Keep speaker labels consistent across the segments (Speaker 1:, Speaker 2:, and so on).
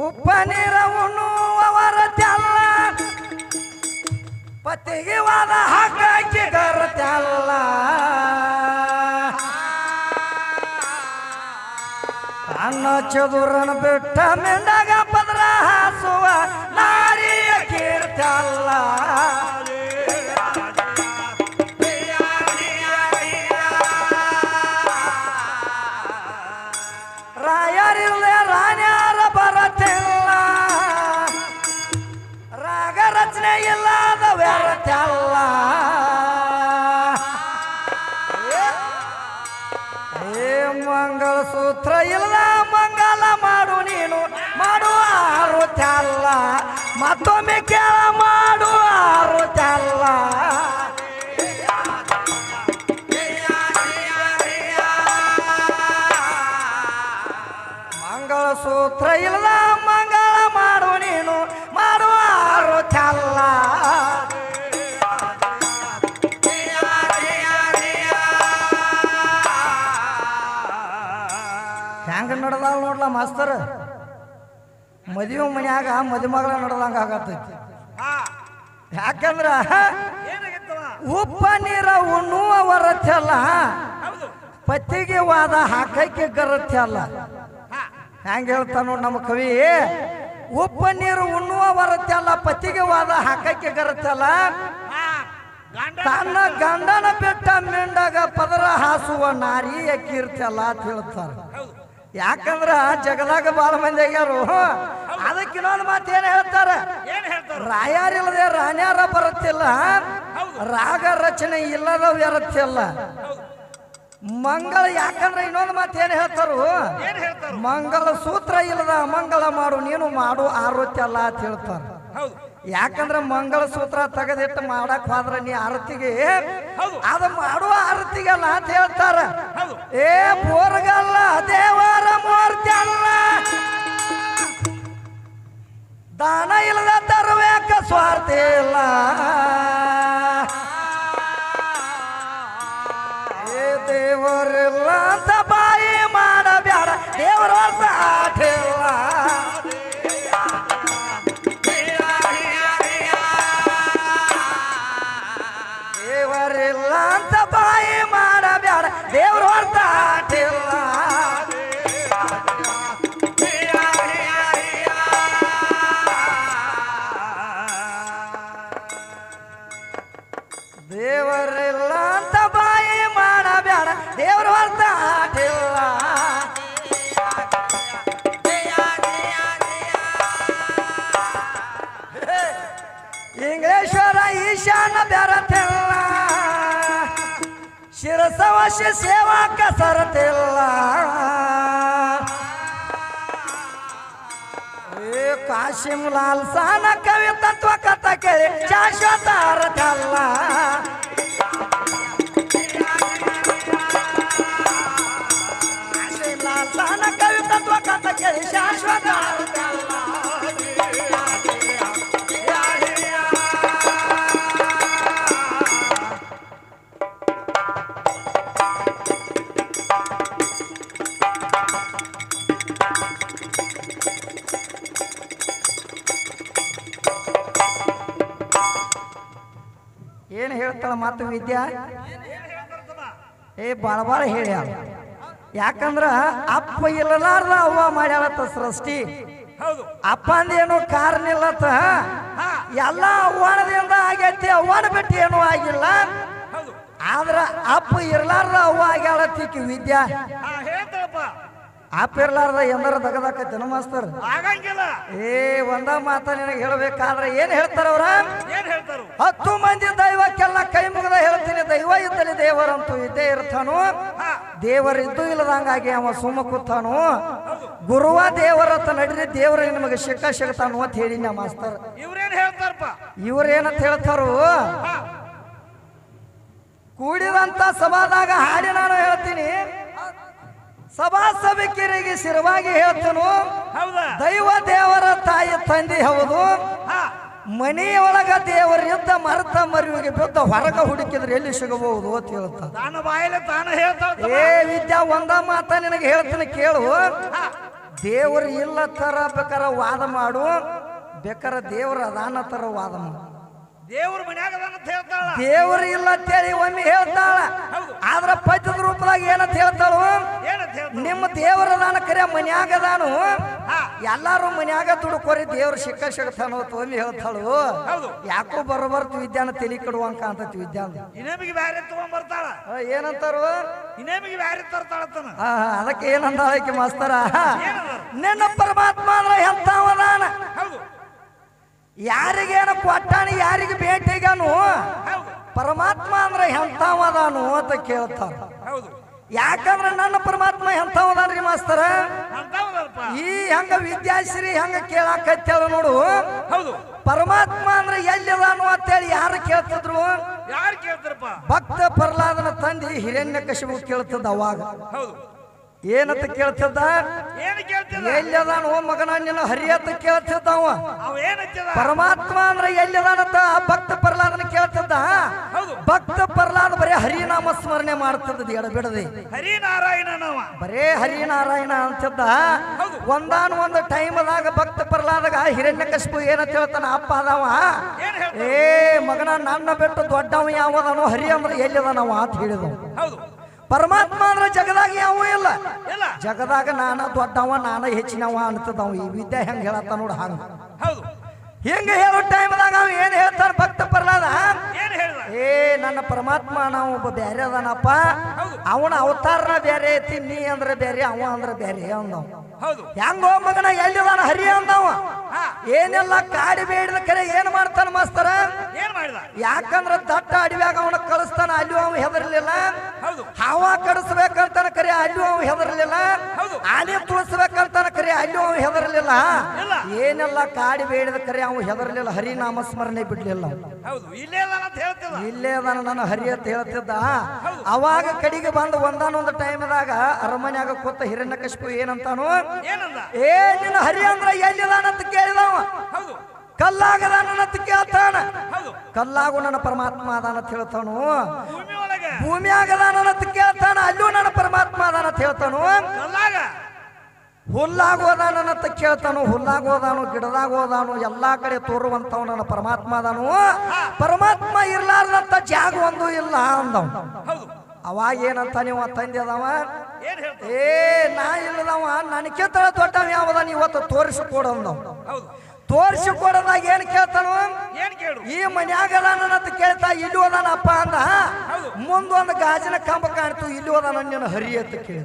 Speaker 1: ಉಪ್ಪ ನೀರ ಉಣ್ಣುವವರ ತೆಲ್ಲ ಪತಿಗೆ ವಾದ ಹಾಕಿ ಗರತೆಲ್ಲ ಅನ್ನ ಚದುರನ ಬಿಟ್ಟ ಮೆಂಡಾಗ ಪದ್ರ ಹಾಸುವ ನಾರಿಯ ಕೀರ್ತಲ್ಲ ರಾಯರಿಲ್ಲದೆ ರಾಣ್ಯಾರ ಬರತಿಲ್ಲ ರಾಗ ರಚನೆ ಇಲ್ಲದ ವ್ಯರ್ಥಲ್ಲ ಮಂಗಳ ಸೂತ್ರ ಇಲ್ಲ ಮಂಗಲ ಮಾಡು ನೀನು ಮಾಡುವ ಆರುತ್ಯಲ್ಲ ಮತ್ತೊಮ್ಮೆ ಕೇಳ ಮಾಡುವ ಆರುತ್ಯಲ್ಲ ಮಂಗಳ ಸೂತ್ರ ಇಲ್ಲ ಮಂಗಳ ಮಾಡು ನೀನು ಮಾಡುವ ಆರುತ್ಯಲ್ಲ ಹೆಂಗ ನಡೆದಾಳ ನೋಡ್ಲ ಮಾಸ್ತರ್ ಮದುವೆ ಮನ್ಯಾಗ ಮದುಮಗಳ ನಡೆದಂಗ ಆಗತೈತಿ ಯಾಕಂದ್ರ ಉಪ್ಪ ನೀರ ಉಣ್ಣುವ ವರತ್ಯಲ್ಲ ಪತ್ತಿಗೆ ವಾದ ಹಾಕಕ್ಕೆ ಗರತ್ಯಲ್ಲ ಹೆಂಗ ಹೇಳ್ತಾನ ನೋಡ್ ನಮ್ಮ ಕವಿ ಉಪ್ಪ ನೀರು ಉಣ್ಣುವ ವರತ್ಯಲ್ಲ ಪತ್ತಿಗೆ ವಾದ ಹಾಕಕ್ಕೆ ಗರತ್ಯಲ್ಲ ತನ್ನ ಗಂಡನ ಬೆಟ್ಟ ಮಿಂಡಾಗ ಪದರ ಹಾಸುವ ನಾರಿಯ ಕೀರ್ತಲ್ಲ ಅಂತ ಹೇಳ್ತಾರ ಯಾಕಂದ್ರ ಜಗದಾಗ ಬಾಳ ಮಂದಿ ಆಗ್ಯಾರು ಅದಕ್ಕೆ ಇನ್ನೊಂದು ಮಾತು ಏನ್ ಹೇಳ್ತಾರ ರಾಯಾರಿಲ್ಲದೆ ರಾಣ್ಯಾರ ಬರುತ್ತಿಲ್ಲ ರಾಗ ರಚನೆ ಇಲ್ಲದ ವ್ಯರ್ಥಲ್ಲ ಮಂಗಳ ಯಾಕಂದ್ರೆ ಇನ್ನೊಂದು ಮಾತು ಏನ್ ಹೇಳ್ತಾರು ಮಂಗಳ ಸೂತ್ರ ಇಲ್ಲದ ಮಂಗಳ ಮಾಡು ನೀನು ಮಾಡು ಆರೋತ್ಯಲ್ಲ ಅಂತ ಹೇಳ್ತಾರ ಯಾಕಂದ್ರೆ ಮಂಗಳ ಸೂತ್ರ ತೆಗೆದಿಟ್ಟು ಮಾಡಕ್ ಹೋದ್ರ ನೀ ಆರತಿಗೆ ಅದು ಮಾಡುವ ಆರತಿಗಲ್ಲ ಅಂತ ಹೇಳ್ತಾರ ಏ ಬೋರ್ಗಲ್ಲ ದೇವರ ಮೂರ್ತಿ ಅಲ್ಲ ದಾನ ಇಲ್ಲದ ತರಬೇಕ ಸ್ವಾರ್ಥ ಇಲ್ಲ ಏ ದೇವರಿಲ್ಲ ಅಂತ ಬಾಯಿ ಮಾಡಬ್ಯಾಡ ದೇವರ ಆಟ ಇಲ್ಲ ದೇವರಿಲ್ಲ ಅಂತ ಬಾಯಿ ಮಾಡಬ್ಯಾಡ ದೇವ್ರ ಅರ್ಥ ಆಟಿಲ್ಲ ದೇವರಿಲ್ಲ ಅಂತ ಬಾಯಿ ಮಾಡಬ್ಯಾಡ ದೇವ್ರ ಅರ್ಥ ಆಟಿಲ್ಲ ಇಂಗ್ಲೇಶ್ವರ ಈಶಾನ ಬೆರತಿಲ್ಲ ಶಿರಸವಶ ಸೇವಾ ಕಸರತಿಲ್ಲ ಏ ಕಾಶಿಂ ಲಾಲ್ ಸಾನ ಕವಿ ತತ್ವ ಕಥ ಕೇಳಿ ಶಾಶ್ವತ ಅರ್ಥಲ್ಲ ಕಾಶಿಂ ಲಾಲ್ ಸಾನ ಕವಿ ತತ್ವ ಕಥ ಕೇಳಿ ಶಾಶ್ವತ ಅರ್ಥಲ್ಲ ಏನು ಹೇಳ್ತಾಳ ಮಾತು ವಿದ್ಯಾ ಏ ಬಾಳ ಬಾಳ ಹೇಳ್ಯಾಳ ಯಾಕಂದ್ರ ಅಪ್ಪ ಇಲ್ಲಲಾರ್ದ ಅವ್ವ ಮಾಡ್ಯಾಳತ್ತ ಸೃಷ್ಟಿ ಅಪ್ಪ ಅಂದೇನು ಕಾರಣ ಇಲ್ಲತ್ತ ಎಲ್ಲ ಅವ್ವನದಿಂದ ಆಗೈತಿ ಅವ್ವನ ಬಿಟ್ಟು ಏನೂ ಆಗಿಲ್ಲ ಆದ್ರ ಅಪ್ಪ ಇರ್ಲಾರ್ದ ಅವ್ವ ಆಗ್ಯಾಳತ್ತಿಕ್ಕಿ ವಿದ್ಯಾ ಅಪ್ಪ ಇರ್ಲಾರ್ದ ಎಂದರ ದಗದಾಕೈತೇನು ಮಾಸ್ತರ್
Speaker 2: ಆಗಂಗಿಲ್ಲ
Speaker 1: ಏ ಒಂದ ಮಾತ ನಿನಗೆ ಹೇಳ್ಬೇಕಾದ್ರೆ ಏನ್ ಹೇಳ್ತಾರ ಅವ್ರ 10 ಮಂದಿ ದೈವಕ್ಕೆಲ್ಲ ಕೈ ಮುಗಿದ ಹೇಳ್ತೀನಿ ದೈವ ಇದ್ದಲ್ಲಿ ದೇವರಂತೂ ಇದ್ದೇ ಇರ್ತಾನು ದೇವರಿದ್ದು ಇಲ್ಲದಂಗಾಗಿ ಅವ ಸುಮ್ಮ ಕೂತಾನು ಗುರುವ ದೇವರತ್ತ ನಡೀರಿ ದೇವರ ನಿಮಗೆ ಸಿಗ್ತಾನು ಅಂತ ಹೇಳಿನ ಮಾಸ್ತರ್
Speaker 2: ಇವ್ರೇನ್ ಹೇಳ್ತಾರಪ್ಪ
Speaker 1: ಇವ್ರೇನಂತ ಹೇಳ್ತಾರು ಕೂಡಿದಂತ ಸಭಾದಾಗ ಹಾಡಿ ನಾನು ಹೇಳ್ತೀನಿ ಸಭಾ ಸಭಿಕರಿಗೆ ಶಿರವಾಗಿ ಹೇಳ್ತನು ದೈವ ದೇವರ ತಾಯಿ ತಂದೆ ಹೌದು ಮನೆಯೊಳಗ ದೇವರ ಯುದ್ಧ ಮರ್ತ ಮರಿವಿಗೆ ಬಿದ್ದ ಹೊರಗ ಹುಡುಕಿದ್ರೆ ಎಲ್ಲಿ ಸಿಗಬಹುದು ಅಂತ ಹೇಳ್ತಾನೆ.
Speaker 2: ತಾನು ಬಾಯಲ್ಲಿ ತಾನು ಹೇಳ್ತಾನೆ.
Speaker 1: ಏ ವಿದ್ಯಾ ಒಂದ ಮಾತ ನಿನಗೆ ಹೇಳ್ತೀನಿ ಕೇಳು. ದೇವರು ಇಲ್ಲ ತರ ಬೇಕಾರ ವಾದ ಮಾಡು, ಬೇಕಾರ ದೇವರ ಅದಾನ ತರ ವಾದ ಮಾಡು.
Speaker 2: ದೇವ್ರ ಮನ್ಯಾಗ ಅಂತ ಹೇಳ್ತಾಳ,
Speaker 1: ದೇವರು ಇಲ್ಲ ಅಂತೇಳಿ ಒಮ್ಮೆ ಹೇಳ್ತಾಳ. ಆದ್ರ ಪದ್ಯದ ರೂಪದಾಗ ಏನಂತ ಹೇಳ್ತಾಳು? ನಿಮ್ಮ ದೇವರದಾನ ಕರೆ ಮನ್ಯಾಗದಾನು, ಎಲ್ಲಾರು ಮನ್ಯಾಗ ದುಡ್ಕೋರಿ ದೇವ್ರ ಸಿಗ್ತಾನೋ ಒಮ್ಮೆ ಹೇಳ್ತಾಳು. ಯಾಕೋ ಬರಬರ್ತು ವಿದ್ಯಾನ ತಲಿ ಕಡುವಂಕ ಅಂತತಿ ವಿದ್ಯಾನ
Speaker 2: ಇನ್ನೇಮಿಗೆ ಬ್ಯಾರೆ ತಗೊಂಡ್ಬರ್ತಾಳ.
Speaker 1: ಏನಂತಾರು?
Speaker 2: ಇನ್ನೇಮಿಗೆ ಬ್ಯಾರೆ ತರ್ತಾಳತ್ತನ.
Speaker 1: ಅದಕ್ಕೆ ಏನಂದಾಳಕ್ಕೆ ಮಾಸ್ತರ, ನಿನ್ನ ಪರಮಾತ್ಮ ಅಂದ್ರೆ ಎಂತವದಾನ, ಯಾರಿಗೇನ ಕೊಟ್ಟಾನ, ಯಾರಿಗೆ ಭೇಟಿಗಾನು, ಪರಮಾತ್ಮ ಅಂದ್ರೆ ಎಂತವದಾನು ಅಂತ ಕೇಳ್ತಾರ. ಯಾಕಂದ್ರೆ ನನ್ನ ಪರಮಾತ್ಮ ಎಂತವದಾನ್ರಿ ಮಾಸ್ತರ? ಈ ಹಂಗ ವಿದ್ಯಾಶ್ರೀ ಹಂಗ ಕೇಳಾಕತ್ತೇಳ ನೋಡು. ಪರಮಾತ್ಮ ಅಂದ್ರೆ ಎಲ್ಲಿದಾನು ಅಂತೇಳಿ ಯಾರು ಕೇಳ್ತಿದ್ರು?
Speaker 2: ಯಾರು ಕೇಳ್ತಾರಪ್ಪ?
Speaker 1: ಭಕ್ತ ಪ್ರಹ್ಲಾದನ ತಂದಿ ಹಿರಣ್ಯಕಶಿಪು ಕೇಳ್ತದ. ಅವಾಗ ಏನಂತ ಕೇಳ್ತಿದ್ದ? ಎಲ್ಲಿದಾನು ಮಗನ ನಿನ್ನ ಹರಿಯತ್ತ ಕೇಳ್ತಿದ್ದವ. ಪರಮಾತ್ಮ ಅಂದ್ರೆ ಎಲ್ಲಿದಾನಂತ ಭಕ್ತ ಪ್ರಹ್ಲಾದನ ಕೇಳ್ತಿದ್ದ. ಭಕ್ತ ಪ್ರಹ್ಲಾದ ಬರೇ ಹರಿನಾಮ ಸ್ಮರಣೆ ಮಾಡ್ತಿದ್ದ ಎಡಬಿಡದೆ,
Speaker 2: ಹರಿನಾರಾಯಣನವ
Speaker 1: ಬರೇ ಹರಿನಾರಾಯಣ ಅಂತಿದ್ದ. ಒಂದಾನು ಒಂದು ಟೈಮ್ದಾಗ ಭಕ್ತ ಪ್ರಹ್ಲಾದಗ ಹಿರಣ್ಯಕಶಿಪು ಏನಂತ ಹೇಳ್ತಾನ? ಅಪ್ಪ ಅದಾವ, ಏ ಮಗನ ನನ್ನ ಬಿಟ್ಟು ದೊಡ್ಡವ ಯಾವದಾನೋ, ಹರಿ ಅಂದ್ರೆ ಎಲ್ಲಿದಾನವ ಅಂತ ಹೇಳಿದವ. ಪರಮಾತ್ಮ ಅಂದ್ರೆ ಜಗದಾಗ ಯಾವ ಇಲ್ಲ, ಜಗದಾಗ ನಾನ ದೊಡ್ಡವ ನಾನ ಹೆಚ್ಚಿನವ ಅಂತದವ. ಈ ವಿದ್ಯೆ ಹೆಂಗ ಹೇಳತ್ತ ನೋಡ ಹಂಗ. ಹೆಂಗ ಹೇಳೋ ಟೈಮ್ದಾಗ ಅವ ಏನ್ ಹೇಳ್ತಾನ ಭಕ್ತ ಪ್ರಹ್ಲಾದ? ಏ ನನ್ನ ಪರಮಾತ್ಮ ನಾವು ಒಬ್ಬ ಬೇರೆ ಅದಾನಪ್ಪ, ಅವನ ಅವತಾರನ ಬೇರೆ ಐತಿ, ನೀ ಅಂದ್ರೆ ಬೇರೆ, ಅವ ಅಂದ್ರೆ ಬೇರೆ ಅಂದವ. ಹೆಂಗೋ ಮಗನ ಎಲ್ಲಿದಾನ ಹರಿ ಅಂದವ. ಏನೆಲ್ಲ ಕಾಡಿ ಬೇಡಿದ ಕರೆ ಏನ್ ಮಾಡ್ತಾನ ಮಾಸ್ತರ? ಯಾಕಂದ್ರ ದಟ್ಟ ಅಡವ್ಯಾಗ ಅವನ ಕಳಿಸ್ತಾನ, ಅಲ್ಲೂ ಅವ ಹೆದರ್ಲಿಲ್ಲ. ಹಾವ ಕಡಿಸ್ಬೇಕಂತಾನ ಕರೆ ಅಲ್ಲೂ ಅವ ಹೆದರ್ಲಿಲ್ಲ. ಆನೆ ತುಳಿಸ್ಬೇಕಂತಾನ ಕರೆ ಅಲ್ಲೂ ಅವ ಹೆದರ್ಲಿಲ್ಲ. ಏನೆಲ್ಲ ಕಾಡಿ ಬೇಡಿದ ಕರೆ ಅವ ಹೆದರ್ಲಿಲ್ಲ, ಹರಿನಾಮ ಸ್ಮರಣೆ ಬಿಡ್ಲಿಲ್ಲ. ಇಲ್ಲೇ ಅದಾನ ನನ್ನ ಹರಿ ಅಂತ ಹೇಳ್ತಿದ್ದ. ಅವಾಗ ಕಡಿಗೆ ಬಂದು ಒಂದಾನೊಂದು ಟೈಮ್ದಾಗ ಅರಮನ್ಯಾಗ ಕೂತ ಹಿರಣ್ಯಕಶಿಪು ಏನಂತಾನು? ಏ ನಿನ್ನ ಹರಿ ಅಂದ್ರ ಎಲ್ಲಿದಾನಂತ ಕೇಳಿದವ. ಕಲ್ಲಾಗದಾನಂತ ಕೇಳ್ತಾನ. ಕಲ್ಲಾಗು ನನ್ನ ಪರಮಾತ್ಮ ಅದಾನ ಅಂತ ಹೇಳ್ತಾನು. ಭೂಮಿಯಾಗದಾನಂತ ಕೇಳ್ತಾನ, ಅಲ್ಲೂ ನನ್ನ ಪರಮಾತ್ಮ ಅದಾನ ಅಂತ ಹೇಳ್ತಾನು. ಹುಲ್ಲಾಗೋದಾನಂತ ಕೇಳ್ತಾನು, ಹುಲ್ಲಾಗೋದಾನು, ಗಿಡದಾಗೋದಾನು, ಎಲ್ಲಾ ಕಡೆ ತೋರುವಂತವ್ ನನ್ನ ಪರಮಾತ್ಮ ಅದಾನು. ಪರಮಾತ್ಮ ಇರ್ಲಾರ್ದಂತ ಜಾಗ ಒಂದು ಇಲ್ಲ ಅಂದವ್. ಅವಾಗ ಏನಂತ ನೀವು ತಂದೆ ಅದಾವ? ಏ ನಾ ಇಲ್ಲದವ, ನನಗೆ ದೊಡ್ಡವ ಯಾವದ ಇವತ್ತು ತೋರಿಸಿಕೊಡ ಅಂದವ್. ತೋರಿಸಿಕೊಡದಾಗ ಏನ್ ಕೇಳ್ತಾನು? ಈ ಮನ್ಯಾಗದಾನಂತ ಕೇಳ್ತಾ, ಇಲ್ಲಿ ಹೋದಾನಪ್ಪ ಅಂದ. ಮುಂದೊಂದು ಗಾಜಿನ ಕಂಬ ಕಾಣ್ತು, ಇಲ್ಲಿ ಹೋದಾನ ನಿನ್ನ ಹರಿ ಅಂತ ಕೇಳಿ.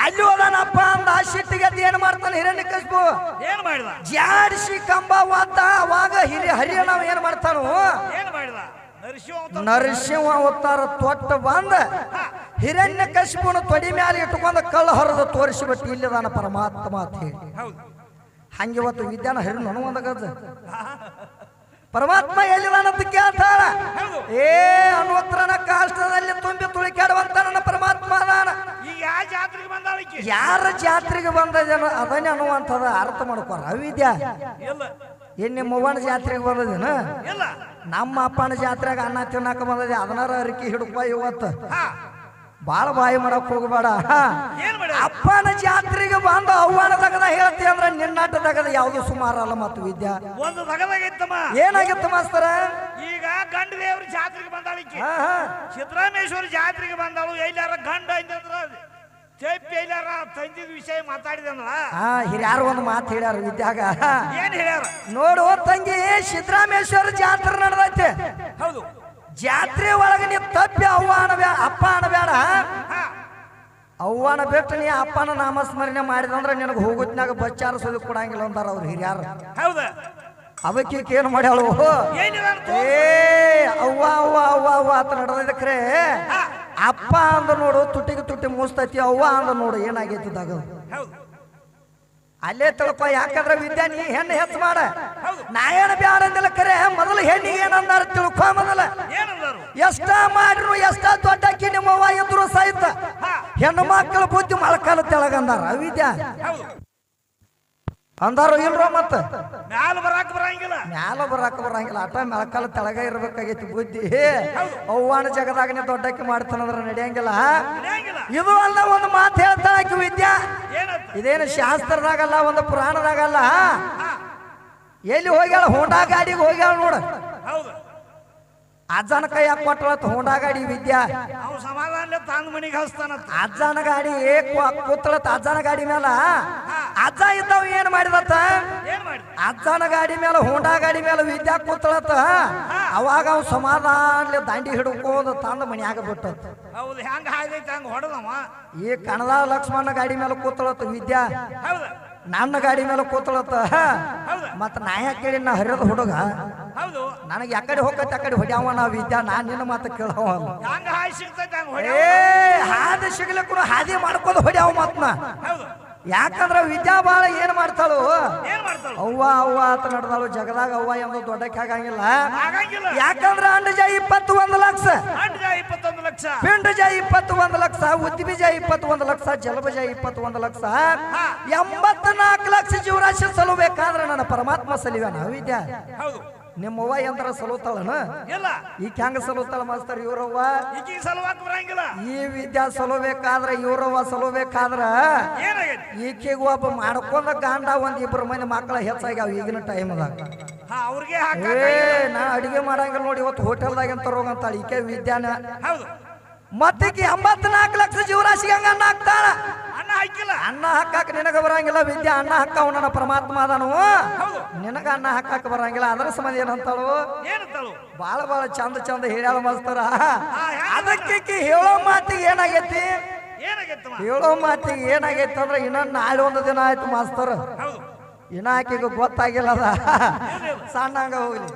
Speaker 1: ಅಲ್ಲಿ ಹೋದಾನಪ್ಪ ಅಂದ. ಸಿಟ್ಟಿಗೆ ಏನ್ ಮಾಡ್ತಾನೆ ಹಿರಣ್ಯಕಶಿಪು? ಏನ್ ಮಾಡಿದ? ಜಾಡಿಸಿ ಕಂಬ ಒದ್ದ. ಅವಾಗ ಹರಿಯ ನಾವ್ ಏನ್ ಮಾಡ್ತಾನು? ನರಸಿಂಹ ಅವತಾರ ತೊಟ್ಟ ಬಂದ ಹಿರಣ್ಯಕಶಿಪುನ ತೊಡಿ ಮ್ಯಾಲೆ ಇಟ್ಕೊಂಡ ಕಳ್ಳ ಹೊರದು ತೋರಿಸಿಬಿಟ್ಟು ಇಲ್ಲಿದಾನ ಪರಮಾತ್ಮ ಅಂತ ಹೇಳಿ. ಹಂಗೆ ಇವತ್ತು ವಿದ್ಯಾನ ಹರಿ ನನಗೊಂದ ಗಜ ಪರಮಾತ್ಮ ಎಲ್ಲಿದಾನಂತ ಕೇಳ್ತಾಳ. ಏ ಅನುತ್ರನ ಕಾಷ್ಟದಲ್ಲಿ ತುಂಬಿ ತುಳಿಕಾಡುವಂತ ನನ್ನ ಪರಮಾತ್ಮ ಅದಾನ. ಯಾರ ಜಾತ್ರೆಗೆ ಬಂದದೇನೋ ಅದನ್ನೇ ಅನ್ನುವಂಥದ ಅರ್ಥ ಮಾಡ್ಕೋರ. ಅವಿದ್ಯಾ ಏನ್ ನಿಮ್ಮ ಅವ್ವನ ಜಾತ್ರೆಗೆ ಬಂದದೇನ? ನಮ್ಮ ಅಪ್ಪನ ಜಾತ್ರೆಗೆ ಅನ್ನ ತಿನ್ನಾಕ ಬಂದದೆ. ಅದನ್ನಾರ ಅರಿಕೆ ಹಿಡ್ಕೊ ಇವತ್ತು. ಬಾಳ ಬಾಯಿ ಮಾಡಕ್ ಹೋಗಬೇಡ. ಅಪ್ಪನ ಜಾತ್ರೆಗೆ ಬಂದ ಅವ್ವನ ತಗದ ಹೇಳ್ತಿ ಅಂದ್ರ ನಿನ್ನಾಟ ತಗದ ಯಾವ್ದು ಸುಮಾರು ಅಲ್ಲ. ಮತ್ತು ವಿದ್ಯಾ
Speaker 2: ಒಂದು ತಗದಾಗಿತ್ತಮ್ಮ.
Speaker 1: ಏನಾಗಿತ್ತು ಮಾಸ್ತರ?
Speaker 2: ಈಗ ಗಂಡ ದೇವ್ರ ಜಾತ್ರೆಗೆ ಬಂದಾಳಿಕೆ, ಸಿದ್ದರಾಮೇಶ್ವರ ಜಾತ್ರೆಗೆ ಬಂದಾಳು. ಎಲ್ಲಾರ ಗಂಡ ಚಪ್ಪಿ ಎಲ್ಲಾರ ತಂದಿದ ವಿಷಯ ಮಾತಾಡಿದಲ್ಲ.
Speaker 1: ಹಿರಿಯಾರು ಒಂದು ಮಾತು ಹೇಳ್ಯಾರ ವಿದ್ಯಾಗ.
Speaker 2: ಏನ್ ಹೇಳ್ಯಾರ
Speaker 1: ನೋಡು ತಂಗಿ, ಸಿದ್ದರಾಮೇಶ್ವರ ಜಾತ್ರೆ ನಡೆದೈತೆ.
Speaker 2: ಹೌದು.
Speaker 1: ಜಾತ್ರೆ ಒಳಗೆ ನೀ ತಪ್ಪಿ ಅವ್ವಾನ ಅಪ್ಪ ಅನಬೇಡ. ಅವ್ವನ ಬಿಟ್ಟು ನೀ ಅಪ್ಪನ ನಾಮಸ್ಮರಣೆ ಮಾಡಿದಂದ್ರ ನಿನಗೆ ಹೋಗುತ್ನಾಗ ಬಚ್ಚಾರ ಸುದ್ದಿ ಕೊಡಂಗಿಲ್ಲ ಅಂತಾರ ಅವ್ರು ಹಿರಿಯಾರ.
Speaker 2: ಹೌದ.
Speaker 1: ಅದಕ್ಕೆ ಏನು ಮಾಡ್ಯಾಳು? ಏ ಅವ್ವ ಅವ್ವ ಅವ್ವ ಅವ್ವ ಅಂತ ನಡೆದಕ್ರೆ ಅಪ್ಪ ಅಂದ ನೋಡು ತುಟ್ಟಿಗೆ ತುಟ್ಟಿ ಮುಸ್ತೈತಿ. ಅವ್ವ ಅಂದ ನೋಡು ಏನಾಗೈತಿದಾಗ ಅಲ್ಲೇ ತಿಳ್ಕೊ. ಯಾಕಂದ್ರೆ ವಿದ್ಯಾ ನೀ ಹೆಣ್ಣು ಹೆಚ್ಚು ಮಾಡ. ನಾ ಏನ ಬ್ಯಾಡ ಅಂದಿಲ್ಲ ಕರೆ. ಮೊದಲು ಹೆಣ್ಣಿಗೆ ಏನಂದಾರ ತಿಳ್ಕೊ. ಮೊದಲ ಎಷ್ಟ ಮಾಡ್ರು ಎಷ್ಟ ದೊಡ್ಡಕ್ಕಿ ನಿಮ್ಮವ್ವ ಇದ್ರು ಸಹಿತ ಹೆಣ್ಣು ಮಕ್ಕಳ ಬುದ್ಧಿ ಮೊಳಕಾಲ ತೆಳಗಂದಾರ. ವಿದ್ಯಾ ಅಂದಾರು ಇಲ್ರೋ ಮತ್ತ
Speaker 2: ಮ್ಯಾಲ ಬರಾಕ್ ಬರಂಗಿಲ್ಲ
Speaker 1: ಮ್ಯಾಲ ಬರಾಕ ಬರಂಗಿಲ್ಲ ಆಟ ಮೆಳಕಾಲ ತೆಳಗ ಇರ್ಬೇಕಾಗೈತಿ ಬುದ್ಧಿ ಅವ್ವಾನ ಜಗದಾಗನೇ ದೊಡ್ಡಕ್ಕೆ ಮಾಡ್ತಾನಂದ್ರ ನಡೆಯಂಗಿಲ್ಲ ಇದು ಅಲ್ಲ ಒಂದು ಮಾತು ಹೇಳ್ತಾಳ ಆಕಿ ವಿದ್ಯಾ ಇದೇನು ಶಾಸ್ತ್ರದಾಗಲ್ಲ ಒಂದು ಪುರಾಣದಾಗಲ್ಲ ಎಲ್ಲಿ ಹೋಗ್ಯಾಳ ಹೋಂಡಾ ಗಾಡಿಗೆ ಹೋಗ್ಯಾಳ ನೋಡ ಅಜ್ಜನ ಕೈಯಾಗ ಕೊಟ್ಟಳತ್ ಹೋಂಡಾ ಗಾಡಿ ವಿದ್ಯಾ
Speaker 2: ಸಮಾಧಾನ ತಾಂದ್ ಮನಿಗೆ ಹಸ್ತಾನ
Speaker 1: ಅಜ್ಜನ ಗಾಡಿ ಕೂತಳತ್ ಅಜ್ಜನ ಗಾಡಿ ಮೇಲ ಅಜ್ಜ ಇದ್ದಾವ ಏನ್ ಮಾಡಿದತ್ತ ಅಜ್ಜನ ಗಾಡಿ ಮೇಲೆ ಹೋಂಡಾ ಗಾಡಿ ಮೇಲೆ ವಿದ್ಯಾ ಕೂತಳತ್ತ ಅವಾಗ ಅವ್ ಸಮಾಧಾನ ದಾಂಡಿ ಹಿಡ್ಕೊಂಡು ತಂದ ಮನ್ಯಾಗ ಬಿಟ್ಟತ್
Speaker 2: ಹೌದು ಹೆಂಗ ಹಾಗೈತಿ ಹಂಗ ಹೊಡೆದವ
Speaker 1: ಈ ಕಣದ ಲಕ್ಷ್ಮಣ ಗಾಡಿ ಮೇಲೆ ಕೂತಳತ್ತ ವಿದ್ಯಾ ನನ್ನ ಗಾಡಿ ಮೇಲೆ ಕೂತಳತ್ತ ಮತ್ತ ನಾ ಯಾಕೆ ಕೇಳಿ ನಾ ಹರಿಯದ ಹುಡುಗ ನನಗೆ ಯಾಕಡೆ ಹೋಗತ್ತೆ ಆ ಕಡೆ ಹೊಡ್ಯಾವ ನಾ ವಿದ್ಯಾ ನಾನ್ ನಿನ್ನ ಮಾತ ಕೇಳವ ಹಾದಿ ಸಿಗ್ಲಿಕ್ಕೂ ಹಾದಿ ಮಾಡ್ಕೊಂಡು ಹೊಡ್ಯಾವ ಮಾತ್ನ ಯಾಕಂದ್ರ ವಿದ್ಯಾ ಬಾಳ ಏನ್ ಮಾಡ್ತಾಳು ಅವ್ವ ಅವ್ವ ಅಂತ ನಡೆದಾಳು ಜಗದಾಗ ಅವ್ವ ಎಂಬ ದೊಡ್ಡಕ್ಕೆ ಆಗಂಗಿಲ್ಲ ಯಾಕಂದ್ರ ಅಂಡಜ 21 ಲಕ್ಷ ಪಿಂಡಜ 21 ಲಕ್ಷ ಉದ್ದಿಬೀಜ 21 ಲಕ್ಷ ಜಲಬಜ 21 ಲಕ್ಷ 84 ಲಕ್ಷ ಜೀವರಾಶಿ ಸಲುಬೇಕಾದ್ರೆ ನನ್ನ ಪರಮಾತ್ಮ ಸಲಿವಾನ ವಿದ್ಯಾ ನಿಮ್ಮವ್ವ ಎಂದ್ರ ಸಲುತ್ತಾಳನ ಈಗ ಹೆಂಗ ಸಲುತ್ತಾಳ ಮಾಸ್ತರ್ ಇವ್ರವ್ವ ಈ ವಿದ್ಯಾ ಸಲುಬೇಕಾದ್ರ ಇವ್ರವ್ವ ಸಲುಬೇಕಾದ್ರ ಈಕೆಗ ಒಬ್ಬ ಮಾಡ್ಕೊಂಡ ಗಂಡ ಒಂದ್ ಇಬ್ರು ಮಂದಿ ಮಕ್ಕಳ ಹೆಚ್ಚಾಗ್ಯಾವ ಈಗಿನ ಟೈಮ್ದಾಗ ನಾ ಅಡಿಗೆ ಮಾಡಂಗಿಲ್ಲ ನೋಡಿ ಇವತ್ತು ಹೋಟೆಲ್ದಾಗ ಅಂತ ರೋಗಂತಾಳ ಈಕೆ ವಿದ್ಯಾನ ಮತ್ತಿಗೆ 84 ಲಕ್ಷ ಜೀವರಾಶಿಗೆ ಹಂಗ ಅನ್ನ ಹಾಕ್ತಾಳ ಅನ್ನ ಹಾಕಾಕ ನಿನಗ ಬರಂಗಿಲ್ಲ ವಿದ್ಯಾ ಅನ್ನ ಹಾಕಾವ ನನ್ನ ಪರಮಾತ್ಮ ಅದನು ನಿನಗ ಅನ್ನ ಹಾಕಾಕ ಬರಂಗಿಲ್ಲ ಅದರ ಸಂಬಂಧ ಏನಂತಾಳು ಬಾಳ ಬಾಳ ಚಂದ ಚಂದ ಹೇಳ್ಯಾಳ ಮಾಸ್ತರ ಅದಕ್ಕೆ ಹೇಳೋ ಮಾತಿಗೆ ಏನಾಗೈತಿ ಹೇಳೋ ಮಾತಿಗೆ ಏನಾಗೈತಿ ಅಂದ್ರೆ ಇನ್ನ ನಾಳೆ ಒಂದು ದಿನ ಆಯ್ತು ಮಾಸ್ತರ್ ಇನ್ನ ಆಕೆಗೆ ಗೊತ್ತಾಗಿಲ್ಲ ಅದ ಸಣ್ಣಂಗ ಹೋಗ್ಲಿ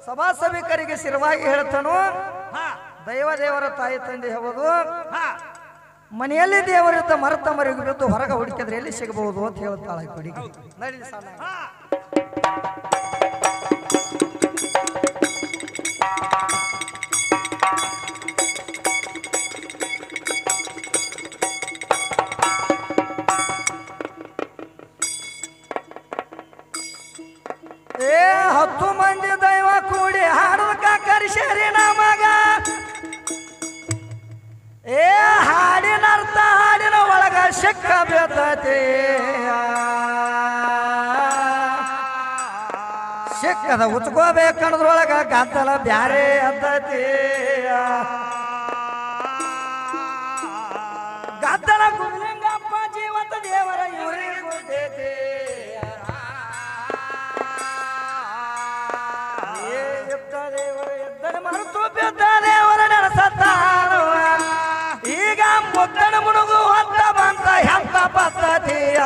Speaker 1: ಸಭಾ ಸಭಿಕರಿಗೆ ಶಿರವಾಗಿ ಹೇಳ್ತಾನು ದೈವ ದೇವರ ತಾಯಿ ತಂದೆ ಹೇಳೋದು ಮನೆಯಲ್ಲಿ ದೇವರಿದ್ದ ಮರತ ಮರಿಗೆ ಬಿದ್ದು ಹೊರಗೆ ಹುಡುಕಿದ್ರೆ ಎಲ್ಲಿ ಸಿಗಬಹುದು ಅಂತ ಹೇಳ್ತಾಳೆ ಹುಡುಗಿ ನಡಿ ಏ 10 ಮಂದಿ ದೈವ ಕೂಡಿ ಹಾಡುವ ಕರಿಸೇರಿ ನಮಗ ಏ ಹಾಡಿನ ಅರ್ಥ ಹಾಡಿನ ಒಳಗ ಸಿಕ್ಕ ಬೇತತೆ ಸಿಕ್ಕದ ಉಚ್ಕೋಬೇಕನ್ನದ್ರೊಳಗ ಗದ್ದಲ ಬ್ಯಾರೆ ಅದ್ದತಿ ಗದ್ದಲ ಗುರುಲಿಂಗಪ್ಪ ಜೀವಂತ ದೇವರ ಇವರಿಗೆ ಗೊತ್ತೈತಿ ಈಗ ಮುದ್ದನ ಮುಳುಗು ಹೊತ್ತ ಬಂತ ಎಂತ ಪದ್ಧತಿಯ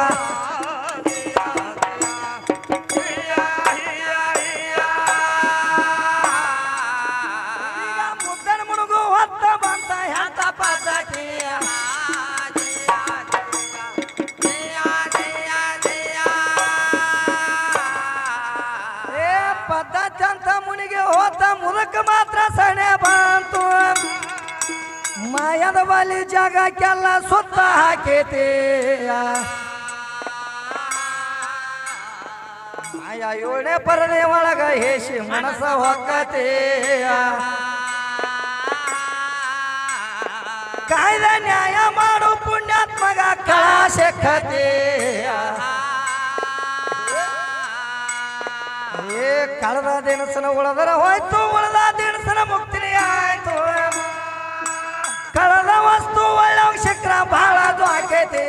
Speaker 1: ಈಗ ಮುದ್ದನ ಮುಳುಗು ಹೊತ್ತ ಬಂತ ಎಂತ ಪದ್ಧತಿಯ ಪದ್ಧತಿ ಅಂತ ಮುನಿಗೆ ಹೋತ ಮುದಕ ಮಾತ್ರ ಸಣೆ ಬಂತು ಮಾಯದ ಬಲಿ ಜಾಗಕ್ಕೆಲ್ಲ ಸುತ್ತ ಹಾಕೈತಿ ಮಾಯ 7ನೇ ಪರದೆ ಒಳಗ ಹೇಸಿ ಮನಸ ಹೊಕ್ಕತಿ ಕಾಯ್ದೆ ನ್ಯಾಯ ಮಾಡು ಪುಣ್ಯಾತ್ಮಗ ಕಳ ಶೆಕ್ಕತಿ ಏ ಕಳೆದ ದಿನಸನ ಉಳದರ ಹೋಯ್ತು ಉಳದ ದಿನಸನ ಮುಕ್ತಿನಿ ಆಯ್ತು ಕಳೆದ ವಸ್ತು ಒಳ್ಳೆ ಶಕ್ರ ಬಹಳ ಆಕೈತಿ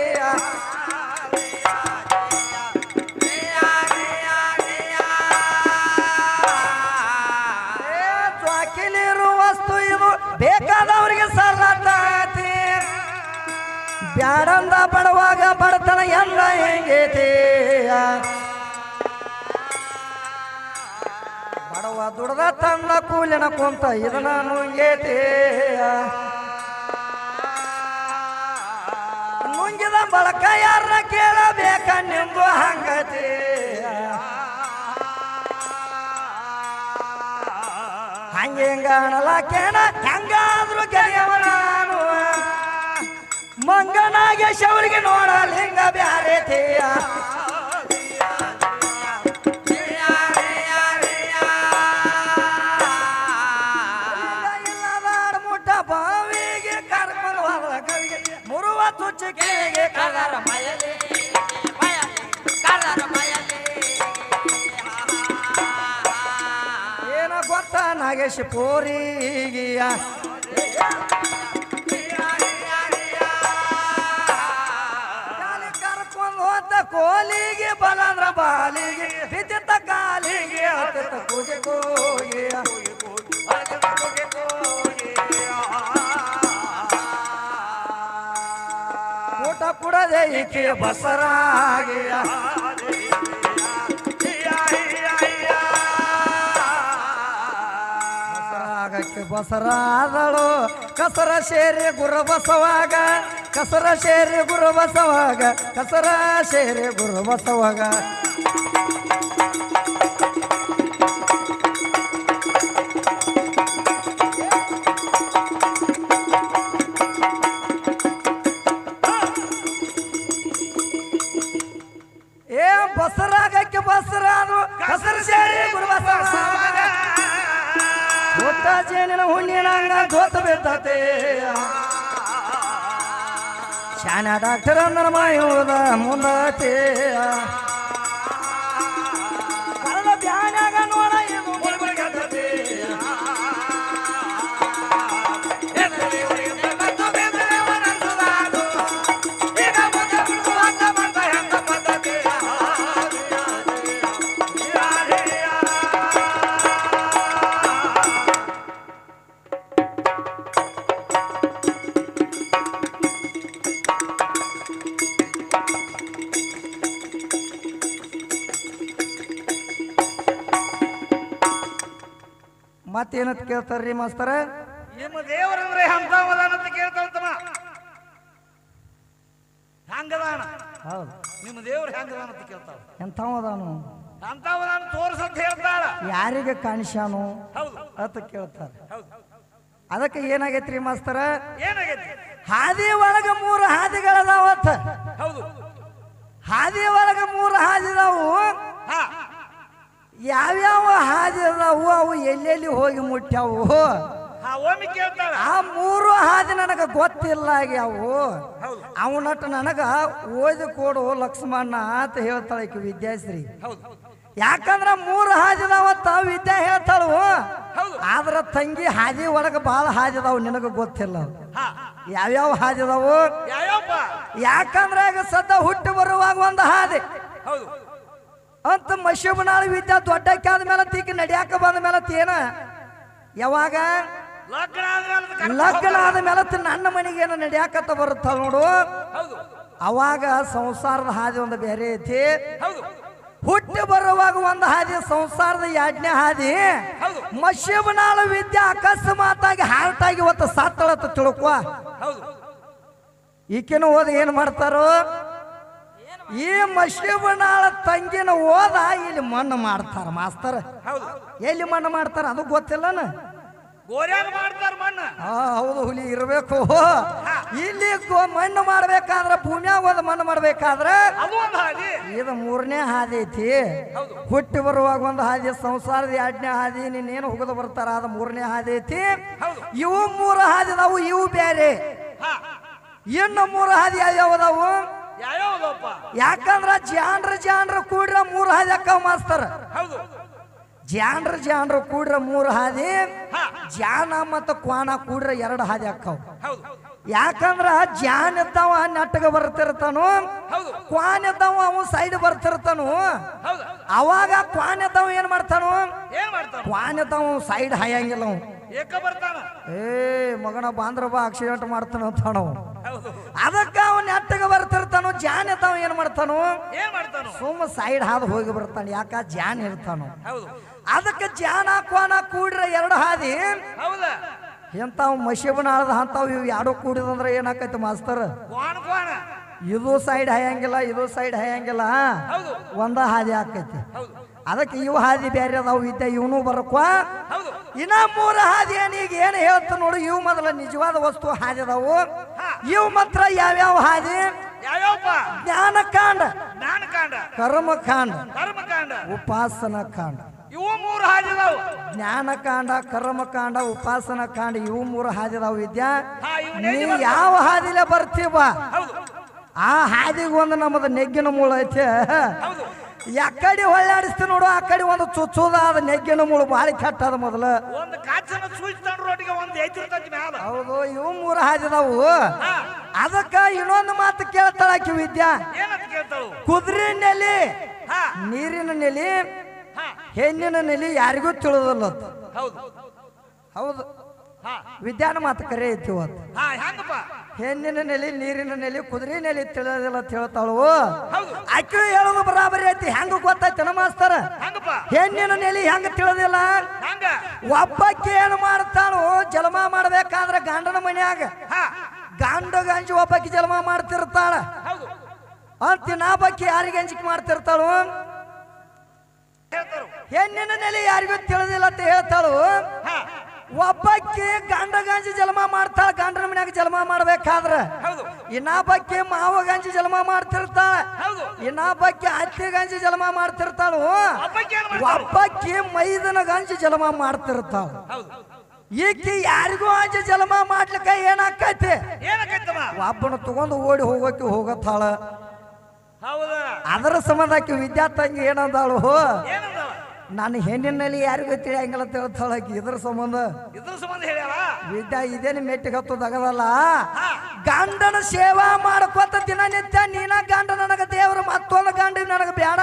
Speaker 1: ಜ್ವಾಕಿಲಿರುವ ವಸ್ತು ಇದು ಬೇಕಾದವರಿಗೆ ಸಲ್ಲತಾತಿ ಬ್ಯಾಡಂದ ಬಡವಾಗ ಬಡತನ ಎಲ್ಲ ಹೆಂಗೈತಿ ಅವ ದುಡ್ದ ತಂದ ಕೂಲಿನ ಕುಂತ ಇದನ್ನ ನುಂಗೇತಿ ನುಂಗಿದ ಬಳಕ ಯಾರ ಕೇಳಬೇಕ ನಿಂದು ಹಂಗತಿ ಹಂಗ ಅಣಲಾಕೇನ ಹೆಂಗಾದ್ರು ಗೆಳೆಯವ ನಾನು ಮಂಗನಾಗೇಶ ಅವರಿಗೆ ನೋಡಲಿಂಗ ಬ್ಯಾರೇತಿಯ ತುಚ್ಚಿಗೆ ಕಲರ ಮಯಲಿ ಕಲರ ಮಯಲಿ ಏನ ಗೊತ್ತ ನಾಗೇಶ್ ಪೋರಿಗಿಯ ಕರ್ಕೊಂಡು ಹೋದ ಕೋಲಿಗೆ ಬಲಂದ್ರ ಬಾಲಿಗೆ ಬಿದ್ದ ಕಾಲಿಗೆ ಹತ್ತ ಕೂಗೆ ಕೂಗೆ ಕುಡದೆ ಈಕೆ ಬಸರಾಗಿಯ ಬಸರಾಗಕ್ಕೆ ಬಸರಾದಳು ಕಸರ ಸೇರಿ ಗುರು ಬಸವಾಗ ಕಸರ ಸೇರಿ ಗುರು ಬಸವಾಗ ಕಸರ ಸೇರಿ ಗುರು ಬಸವಾಗ ಬಸರಾಗಕ್ಕೆ ಬಸರಾದ್ರು ಕಸರ ಸೇರಿ ಗುರು ಬಸವಾಗ ಹೊತ್ತ ಜೇನಿನ ಹುಣ್ಣಿನ ಹಂಗ ಧೋತ ಬಿದ್ದತೆ ಶಾನ ಡಾಕ್ಟರ್ ಅಂದ್ರ ಮಾಯೋದ ಮುಂದತೆ ಕಳೆದ ಬ್ಯಾನ್ಯಾಗ ನೋಡ ಇದು ಮುಳುಗತ್ತೆ ಮತ್ತೇನಂತ ಕೇಳ್ತಾರ್ರಿ ಮಾಸ್ತರ
Speaker 2: ನಿಮ್ಮ ದೇವರಂದ್ರೆ ಅಂತವದಾನಂತ ಕೇಳ್ತಾಳ್ತಮ್ಮ ಹಂಗದಾನ
Speaker 1: ಹೌದು
Speaker 2: ನಿಮ್ಮ ದೇವ್ರ ಹೆಂಗದಾನ ಅಂತ ಕೇಳ್ತಾಳ
Speaker 1: ಎಂಥವದಾನು
Speaker 2: ಅಂತವದಾನ ತೋರ್ಸಂತ ಹೇಳ್ತಾಳ
Speaker 1: ಯಾರಿಗೆ ಕಾಣಿಸ್ಯಾನು
Speaker 2: ಹೌದು
Speaker 1: ಅಂತ ಕೇಳ್ತಾರ
Speaker 2: ಹೌದು
Speaker 1: ಅದಕ್ಕೆ ಏನಾಗೈತ್ರಿ ಮಾಸ್ತರ
Speaker 2: ಏನಾಗೈತಿ
Speaker 1: ಹಾದಿ ಒಳಗ 3 ಹಾದಿಗಳದಾವತ್ತ
Speaker 2: ಹೌದು
Speaker 1: ಹಾದಿ ಒಳಗ 3 ಹಾದಿದಾವು
Speaker 2: ಹಾ
Speaker 1: ಯಾವ್ಯಾವ ಹಾದಿ ಅದಾವು ಅವು ಎಲ್ಲೆಲ್ಲಿ ಹೋಗಿ ಮುಟ್ಟ್ಯಾವು
Speaker 2: ಒಮ್ಮೆ ಕೇಳ್ತಾಳ
Speaker 1: ಆ 3 ಹಾದಿ ನನಗ ಗೊತ್ತಿಲ್ಲ ಆಗ್ಯಾವು ಅವನಟ್ ನನಗ ಓದಿ ಕೊಡು ಲಕ್ಷ್ಮಣ್ಣ ಅಂತ ಹೇಳ್ತಾಳ ಈಕಿ ವಿದ್ಯಾಶ್ರೀ ಯಾಕಂದ್ರ 3 ಹಾದಿದಾವತ್ತ ವಿದ್ಯಾ ಹೇಳ್ತಾಳು ಆದ್ರ ತಂಗಿ ಹಾದಿ ಒಳಗ ಬಾಳ ಹಾದಿದಾವು ನಿನಗ ಗೊತ್ತಿಲ್ಲ ಯಾವ್ಯಾವ ಹಾದಿದಾವು ಯಾಕಂದ್ರ ಈಗ ಸದ್ದ ಹುಟ್ಟಿ ಬರುವಾಗ ಒಂದು ಹಾದಿ ಅಂತ ಮಶಿಬನಾಳ ವಿದ್ಯಾ ದೊಡ್ಡಕ್ಕೆ ಆದ್ಮೇಲೆ ತೀಕಿ ನಡಿಯಾಕ ಬಂದ ಮೇಲೆ ತೇನ ಯಾವಾಗ ಲಗ್ನ ಆದ ಮೇಲೆ ನನ್ನ ಮನೆಗೆ ಏನೋ ನಡಿಯಾಕತ್ತ ಬರುತ್ತ ನೋಡು ಅವಾಗ ಸಂಸಾರದ ಹಾದಿ ಒಂದು ಬೇರೆ ಐತಿ ಹುಟ್ಟಿ ಬರುವಾಗ ಒಂದು ಹಾದಿ ಸಂಸಾರದ 2ನೇ ಹಾದಿ ಮಶಿಬನಾಳ ವಿದ್ಯಾ ಅಕಸ್ಮಾತಾಗಿ ಹಾರ್ಟ್ ಆಗಿ ಇವತ್ತು ಸತ್ತಳತ್ತ ತಿಳ್ಕೊ ಈಕಿನ ಓದಿ ಏನ್ ಮಾಡ್ತಾರೋ ಈ ಮಶಿಬನಾಳ ತಂಗಿನ ಓದ ಇಲ್ಲಿ ಮಣ್ಣು ಮಾಡ್ತಾರ ಮಾಸ್ತರ್ ಎಲ್ಲಿ ಮಣ್ಣು ಮಾಡ್ತಾರ ಅದು ಗೊತ್ತಿಲ್ಲನ ಹೌದು ಹುಲಿ ಇರ್ಬೇಕು ಇಲ್ಲಿ ಮಣ್ಣು ಮಾಡ್ಬೇಕಾದ್ರ ಭೂಮಿಯಾಗ ಹೋದ ಮಣ್ಣು ಮಾಡ್ಬೇಕಾದ್ರ ಇದು 3ನೇ ಹಾದಿ ಐತಿ ಹುಟ್ಟಿ ಬರುವಾಗ ಒಂದು ಹಾದಿ ಸಂಸಾರದ 2ನೇ ಹಾದಿ ನೀನೇನು ಹೋಗದ ಬರ್ತಾರ ಅದ 3ನೇ ಹಾದಿ ಐತಿ ಇವು 3 ಹಾದಿದಾವು ಇವು ಬೇರೆ ಇನ್ನು 3 ಹಾದಿ ಯಾವ್ಯಾವದಾವು ಯಾಕಂದ್ರ ಜಾನ್ರ ಕೂಡ್ರ 3 ಹಾದಿ ಅಕ್ಕವ ಮಾಸ್ತರ ಜಾನ್ರ ಕೂಡ್ರ 3 ಹಾದಿ ಜಾನ ಮತ್ತ ಕ್ವಾನ ಕೂಡ್ರ 2 ಹಾದಿ ಅಕ್ಕವ್ ಯಾಕಂದ್ರ ಜಾನ್ ಇದ್ದವ ನೆಟ್ಟಗ ಬರ್ತಿರ್ತಾನು ಕ್ವಾನ್ ಇದ್ದವ ಅವ ಸೈಡ್ ಬರ್ತಿರ್ತಾನು ಅವಾಗ ಕ್ವಾನ್ ಇದ್ದವ ಏನ್ ಮಾಡ್ತಾನು ಕ್ವಾನ್ ಇದ್ದವ ಸೈಡ್ ಹಾಯಂಗಿಲ್ಲ ಅವ ಏ ಮಗನ ಬಾಂದ್ರ ಬಾ ಆಕ್ಸಿಡೆಂಟ್ ಮಾಡ್ತಾನ ಅಂತಾನವ ಅದಕ್ಕ ಅವ ನೆಟ್ಟಗ ಬರ್ತಿರ್ತಾನು ಜಾನ್ ಇರ್ತಾವ ಏನ್ ಮಾಡ್ತಾನು
Speaker 2: ಏನ್ ಮಾಡ್ತಾನು
Speaker 1: ಸುಮ್ಮ ಸೈಡ್ ಹಾದು ಹೋಗಿ ಬರ್ತಾನೆ ಯಾಕ ಜಾನ್ ಇರ್ತಾನು
Speaker 2: ಹೌದು
Speaker 1: ಅದಕ್ಕೆ ಜಾನ ಕ್ವಾನ ಕೂಡ್ರ ಎರಡು ಹಾದಿ
Speaker 2: ಹೌದಾ
Speaker 1: ಎಂತಾವ್ ಮಶೀಬನ ಆಳದ ಅಂತಾವ್ ಇವ್ ಯಾರು ಕೂಡಿದಂದ್ರ ಏನಾಕೈತಿ ಮಾಸ್ತರ್
Speaker 2: ಕ್ವಾಣ ಕ್ವಾಣ
Speaker 1: ಇದು ಸೈಡ್ ಹಾಯಂಗಿಲ್ಲ ಇದು ಸೈಡ್ ಹಾಯಂಗಿಲ್ಲ
Speaker 2: ಹೌದು
Speaker 1: ಒಂದ ಹಾದಿ ಆಕೈತಿ
Speaker 2: ಹೌದು
Speaker 1: ಅದಕ್ಕೆ ಇವು ಹಾದಿ ಬೇರೆ ಅದಾವು ವಿದ್ಯೆ ಇವನು ಬರಕ್ವಾ
Speaker 2: ಹೌದು
Speaker 1: ಇನ್ನ ಮೂರ ಹಾದಿ ಈಗ ಏನು ಹೇಳ್ತ ನೋಡು ಇವು ಮೊದಲ ನಿಜವಾದ ವಸ್ತು ಹಾದಿ ಅದಾವು ಇವು ಮಾತ್ರ ಯಾವ್ಯಾವ ಹಾದಿ
Speaker 2: ಯಾವ್ಯಾವಪ್ಪ
Speaker 1: ಜ್ಞಾನಕಾಂಡ
Speaker 2: ಜ್ಞಾನಕಾಂಡ
Speaker 1: ಕರ್ಮಕಾಂಡ
Speaker 2: ಕರ್ಮಕಾಂಡ
Speaker 1: ಉಪಾಸನ ಕಾಂಡ
Speaker 2: ಇವು ಮೂರು ಹಾದಿದಾವು
Speaker 1: ಜ್ಞಾನಕಾಂಡ ಕರ್ಮಕಾಂಡ ಉಪಾಸನ ಕಾಂಡ ಇವು ಮೂರು ಹಾದಿದಾವು ವಿದ್ಯಾ
Speaker 2: ಹಾ ಇವು
Speaker 1: ನೀ ಯಾವ ಹಾದಿಲೆ ಬರ್ತೀವ
Speaker 2: ಹೌದು
Speaker 1: ಆ ಹಾದಿಗೆ ಒಂದು ನಮ್ಮದು ನೆಗ್ಗಿನ ಮೂಳ ಐತೆ
Speaker 2: ಹೌದು
Speaker 1: ಯಾಕಡೆ ಹೊಳ್ಳಾಡಿಸ್ತೀವಿ ನೋಡು ಆ ಕಡೆ ಒಂದು ಚುಚ್ಚುದಾದ ನೆಗ್ಗಿನ ಮೂಳು ಭಾಳ ಕೆಟ್ಟದ ಮೊದಲು
Speaker 2: ಒಂದು ಕಾಚನ ಸ್ವಿಚ್ ತಂಡ್ರೊಟ್ಟಿಗೆ ಒಂದು ಐತಿರ್ತಂತ ಮ್ಯಾಲ
Speaker 1: ಹೌದು ಇವು ಮೂರು ಹಾದಿದಾವು ಅದಕ್ಕ ಇನ್ನೊಂದು ಮಾತು ಕೇಳ್ತಾಳಾಕಿ ವಿದ್ಯಾ
Speaker 2: ಏನಂತ ಕೇಳ್ತಾಳು
Speaker 1: ಕುದುರೆ ನೆಲಿ
Speaker 2: ಹಾ
Speaker 1: ನೀರಿನ ನೆಲಿ
Speaker 2: ಹಾ
Speaker 1: ಹೆಣ್ಣಿನ ನೆಲಿ ಯಾರಿಗೂ ತಿಳಿದಲ್ಲ
Speaker 2: ಹೌದು
Speaker 1: ಹೌದು
Speaker 2: ಹಾ
Speaker 1: ವಿದ್ಯಾನ ಮಾತು ಕರೆ ಐತಿ ಇವತ್ತು
Speaker 2: ಹಾ ಹೆಂಗಪ್ಪ
Speaker 1: ಹೆಣ್ಣಿನ ನೆಲಿ ನೀರಿನ ನೆಲಿ ಕುದುರೆ ನೆಲಿ ತಿಳಿದಿಲ್ಲ ಅಂತ ಹೇಳ್ತಾಳು
Speaker 2: ಹೌದು
Speaker 1: ಆಕೆ ಹೇಳೋದು ಬರಾಬರಿ ಐತಿ ಹೆಂಗ ಗೊತ್ತಾಯ್ತನ ಮಾಸ್ತರ
Speaker 2: ಹೆಂಗಪ್ಪ
Speaker 1: ಹೆಣ್ಣಿನ ನೆಲಿ ಹೆಂಗ ತಿಳಿದಿಲ್ಲ
Speaker 2: ಹೆಂಗ
Speaker 1: ಒಬ್ಬಕ್ಕೆ ಏನು ಮಾಡ್ತಾಳು ಜಲಮ ಮಾಡ್ಬೇಕಾದ್ರೆ ಗಂಡನ ಮನ್ಯಾಗ
Speaker 2: ಹಾ
Speaker 1: ಗಂಡ ಗಂಜಿ ಒಬ್ಬಕ್ಕೆ ಜಲಮ ಮಾಡ್ತಿರ್ತಾಳ
Speaker 2: ಹೌದು
Speaker 1: ಅಂತ ನಾಬಕ್ಕೆ ಯಾರಿಗೆ ಅಂಜಿಕೆ ಮಾಡ್ತಿರ್ತಾಳು
Speaker 2: ಹೇಳ್ತಾರು
Speaker 1: ಹೆಣ್ಣಿನ ನೆಲೆ ಯಾರಿಗೂ ತಿಳಿದಿಲ್ಲ ಅಂತ ಹೇಳ್ತಾಳು
Speaker 2: ಹಾ
Speaker 1: ಒಬ್ಬಕ್ಕೆ ಗಂಡ ಗಂಜಿ ಜಲಮ ಮಾಡ್ತಾಳ ಗಂಡನ ಮನ್ಯಾಗ ಜಲಮ ಮಾಡ್ಬೇಕಾದ್ರ
Speaker 2: ಹೌದು
Speaker 1: ಇನ್ನೊಬ್ಬಕ್ಕೆ ಮಾವ ಗಂಜಿ ಜಲಮ ಮಾಡ್ತಿರ್ತಾಳ
Speaker 2: ಹೌದು
Speaker 1: ಇನ್ನೊಬ್ಬಕ್ಕೆ ಅತ್ತೆ ಗಂಜಿ ಜಲಮ ಮಾಡ್ತಿರ್ತಾಳು
Speaker 2: ಹಬ್ಬಕ್ಕೆ ಏನ್ ಮಾಡ್ತಾರು
Speaker 1: ಒಬ್ಬಕ್ಕೆ ಮೈದನ ಗಂಜಿ ಜಲಮ ಮಾಡ್ತಿರ್ತಾಳ
Speaker 2: ಹೌದು
Speaker 1: ಈಕಿ ಯಾರಿಗೂ ಅಂಜಿ ಜಲಮ ಮಾಡ್ಲಿಕ್ಕ ಏನಾಕೈತಿ
Speaker 2: ಏನಕ್ಕೈತಮ್ಮ
Speaker 1: ಒಬ್ಬನ ತಗೊಂಡು ಓಡಿ ಹೋಗೋಕೆ ಹೋಗತ್ತಾಳ
Speaker 2: ಹೌದಾ
Speaker 1: ಅದರ ಸಂಬಂಧಕ್ಕೆ ವಿದ್ಯಾರ್ಥಿ ಏನಂದಾಳು
Speaker 2: ಏನಂದವ
Speaker 1: ನಾನು ಹೆಣ್ಣಿನಲ್ಲಿ ಯಾರಿಗೂ ತಿಳಿಯಂಗಿಲ್ಲ ಅಂತ ಹೇಳ್ತಾಳಕಿ ಇದ್ರ ಸಂಬಂಧ
Speaker 2: ಇದ್ರ ಸಂಬಂಧ ಹೇಳ್ಯಾಳ
Speaker 1: ವಿದ್ಯಾ ಇದೇನು ಮೆಟ್ಟಿಗೆ ಹತ್ತೋದಾಗದಲ್ಲ ಗಂಡನ ಸೇವಾ ಮಾಡ್ಕೊತ ದಿನನಿತ್ಯ ನೀನ ಗಂಡ ನನಗ ದೇವ್ರು ಮತ್ತೊಂದು ಗಂಡ ನನಗ ಬೇಡ